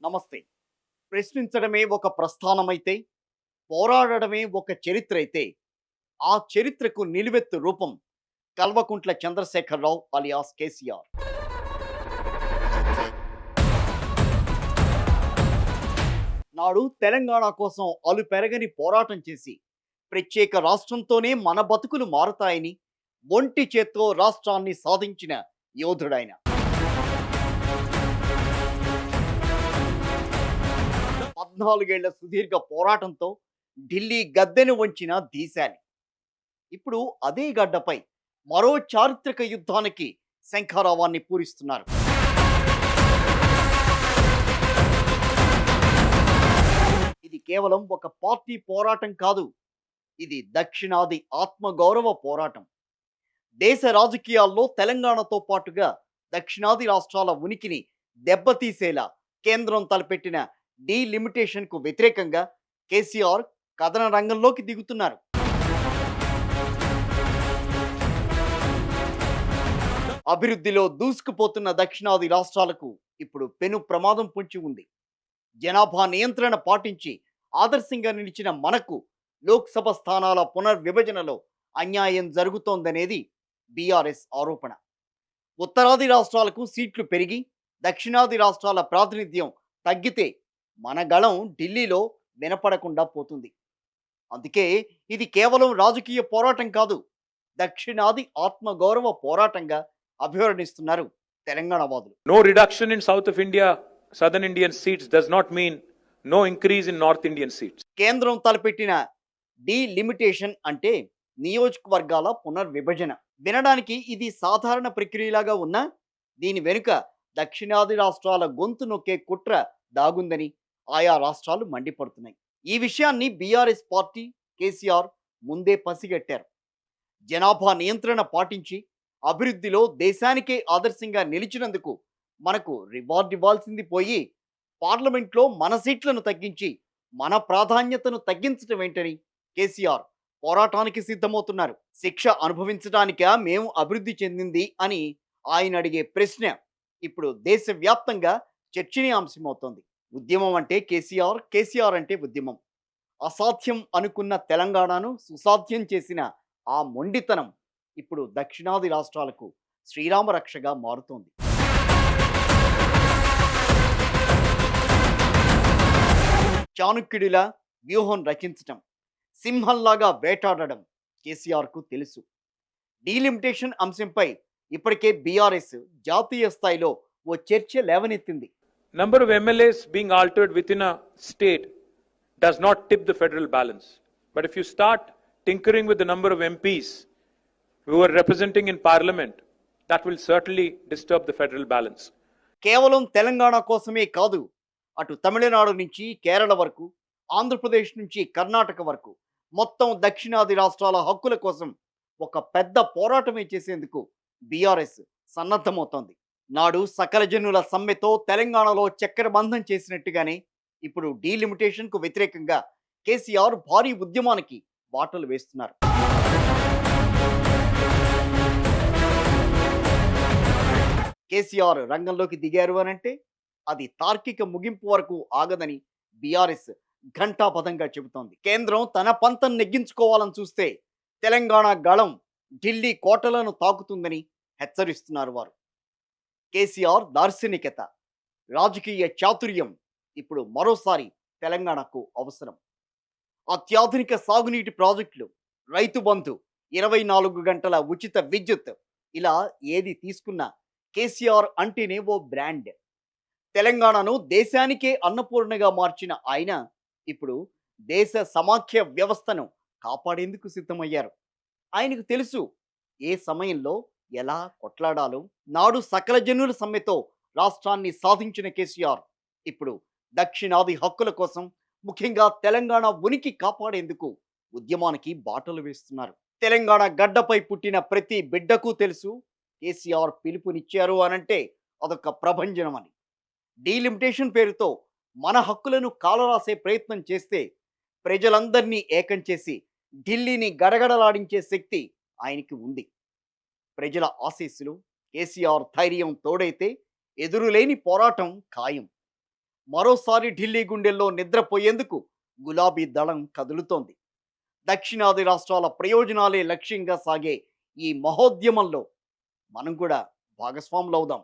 నమస్తే. ప్రశ్నించడమే ఒక ప్రస్థానమైతే, పోరాడడమే ఒక చరిత్ర అయితే, ఆ చరిత్రకు నిలువెత్తు రూపం కల్వకుంట్ల చంద్రశేఖరరావు అలియాస్ కేసీఆర్. నాడు తెలంగాణ కోసం అలుపెరగని పోరాటం చేసి, ప్రత్యేక రాష్ట్రంతోనే మన బతుకులు మారతాయని ఒంటి చేత్తో రాష్ట్రాన్ని సాధించిన యోధుడైన. 14 ఏళ్ల సుదీర్ఘ పోరాటంతో ఢిల్లీ గద్దెను వంచిన దీశాలి. ఇప్పుడు అదే గడ్డపై మరో చారిత్రక యుద్ధానికి శంఖారావాన్ని పూరిస్తున్నారు. ఇది కేవలం ఒక పార్టీ పోరాటం కాదు. ఇది దక్షిణాది ఆత్మగౌరవ పోరాటం. దేశ రాజకీయాల్లో తెలంగాణతో పాటుగా దక్షిణాది రాష్ట్రాల ఉనికిని దెబ్బతీసేలా కేంద్రం తలపెట్టిన డీలిమిటేషన్కు వ్యతిరేకంగా కేసీఆర్ కథన రంగంలోకి దిగుతున్నారు. అభివృద్ధిలో దూసుకుపోతున్న దక్షిణాది రాష్ట్రాలకు ఇప్పుడు పెను ప్రమాదం పొంచి ఉంది. జనాభా నియంత్రణ పాటించి ఆదర్శంగా నిలిచిన మనకు లోక్సభ స్థానాల పునర్విభజనలో అన్యాయం జరుగుతోందనేది బీఆర్ఎస్ ఆరోపణ. ఉత్తరాది రాష్ట్రాలకు సీట్లు పెరిగి దక్షిణాది రాష్ట్రాల ప్రాతినిధ్యం తగ్గితే మన గళం ఢిల్లీలో వినపడకుండా పోతుంది. అందుకే ఇది కేవలం రాజకీయ పోరాటం కాదు, దక్షిణాది ఆత్మగౌరవ పోరాటంగా అభివర్ణిస్తున్నారు తెలంగాణ వాదులు. No reduction in South of India, Southern Indian seats does not mean no increase in North Indian seats. కేంద్రం తలపెట్టిన డీలిమిటేషన్ అంటే నియోజకవర్గాల పునర్విభజన. వినడానికి ఇది సాధారణ ప్రక్రియలాగా ఉన్నా దీని వెనుక దక్షిణాది రాష్ట్రాల గొంతు నొక్కే కుట్ర దాగుందని ఆయా రాష్ట్రాలు మండిపడుతున్నాయి. ఈ విషయాన్ని బీఆర్ఎస్ పార్టీ కేసీఆర్ ముందే పసిగట్టారు. జనాభా నియంత్రణ పాటించి అభివృద్ధిలో దేశానికే ఆదర్శంగా నిలిచినందుకు మనకు రివార్డ్ ఇవ్వాల్సింది పోయి పార్లమెంట్లో మన సీట్లను తగ్గించి మన ప్రాధాన్యతను తగ్గించడం ఏంటని కేసీఆర్ పోరాటానికి సిద్ధమవుతున్నారు. శిక్ష అనుభవించడానికా మేము అభివృద్ధి చెందింది అని ఆయన అడిగే ప్రశ్న ఇప్పుడు దేశవ్యాప్తంగా చర్చనీయాంశమవుతోంది. ఉద్యమం అంటే కేసీఆర్, కేసీఆర్ అంటే ఉద్యమం. అసాధ్యం అనుకున్న తెలంగాణను సుసాధ్యం చేసిన ఆ మొండితనం ఇప్పుడు దక్షిణాది రాష్ట్రాలకు శ్రీరామ రక్షగా మారుతోంది. చాణుక్యుడిలా వ్యూహం రచించటం, సింహంలాగా వేటాడడం కేసీఆర్కు తెలుసు. డీలిమిటేషన్ అంశంపై ఇప్పటికే బీఆర్ఎస్ జాతీయ స్థాయిలో ఓ చర్చ లేవనెత్తింది. Number of MLAs being altered within a state does not tip the federal balance. But if you start tinkering with the number of MPs who are representing in parliament, that will certainly disturb the federal balance. కేవలం తెలంగాణ కోసమే కాదు, అటు తమిళనాడు నుంచి కేరళ వరకు, ఆంధ్రప్రదేశ్ నుంచి కర్ణాటక వరకు మొత్తం దక్షిణాది రాష్ట్రాల హక్కుల కోసం ఒక పెద్ద పోరాటమే చేసేందుకు బీఆర్ఎస్ సన్నద్ధమవుతోంది. నాడు సకల జనుల సమ్మెతో తెలంగాణలో చక్కెరబంధం చేసినట్టుగానే ఇప్పుడు డీలిమిటేషన్కు వ్యతిరేకంగా కేసీఆర్ భారీ ఉద్యమానికి బాటలు వేస్తున్నారు. కేసీఆర్ రంగంలోకి దిగారు అనంటే అది తార్కిక ముగింపు వరకు ఆగదని బీఆర్ఎస్ ఘంటాపథంగా చెబుతోంది. కేంద్రం తన పంతం నెగ్గించుకోవాలని చూస్తే తెలంగాణ గళం ఢిల్లీ కోటలను తాకుతుందని హెచ్చరిస్తున్నారు వారు. కేసీఆర్ దార్శనికత, రాజకీయ చాతుర్యం ఇప్పుడు మరోసారి తెలంగాణకు అవసరం. అత్యాధునిక సాగునీటి ప్రాజెక్టులు, రైతు బంధు, 24 గంటల ఉచిత విద్యుత్, ఇలా ఏది తీసుకున్నా కేసీఆర్ అంటేనే ఓ బ్రాండ్. తెలంగాణను దేశానికే అన్నపూర్ణగా మార్చిన ఆయన ఇప్పుడు దేశ సమాఖ్య వ్యవస్థను కాపాడేందుకు సిద్ధమయ్యారు. ఆయనకు తెలుసు ఏ సమయంలో ఎలా కొట్లాడాలో. నాడు సకల జనుల సమ్మెతో రాష్ట్రాన్ని సాధించిన కేసీఆర్ ఇప్పుడు దక్షిణాది హక్కుల కోసం, ముఖ్యంగా తెలంగాణ ఉనికి కాపాడేందుకు ఉద్యమానికి బాటలు వేస్తున్నారు. తెలంగాణ గడ్డపై పుట్టిన ప్రతి బిడ్డకు తెలుసు కేసీఆర్ పిలుపునిచ్చారు అనంటే అదొక ప్రభంజనం అని. డీలిమిటేషన్ పేరుతో మన హక్కులను కాలరాసే ప్రయత్నం చేస్తే ప్రజలందరినీ ఏకం చేసి ఢిల్లీని గడగడలాడించే శక్తి ఆయనకి ఉంది. ప్రజల ఆశీస్సులు, కేసీఆర్ ధైర్యం తోడైతే ఎదురులేని పోరాటం ఖాయం. మరోసారి ఢిల్లీ గుండెల్లో నిద్రపోయేందుకు గులాబీ దళం కదులుతోంది. దక్షిణాది రాష్ట్రాల ప్రయోజనాలే లక్ష్యంగా సాగే ఈ మహోద్యమంలో మనం కూడా భాగస్వాములవుదాం.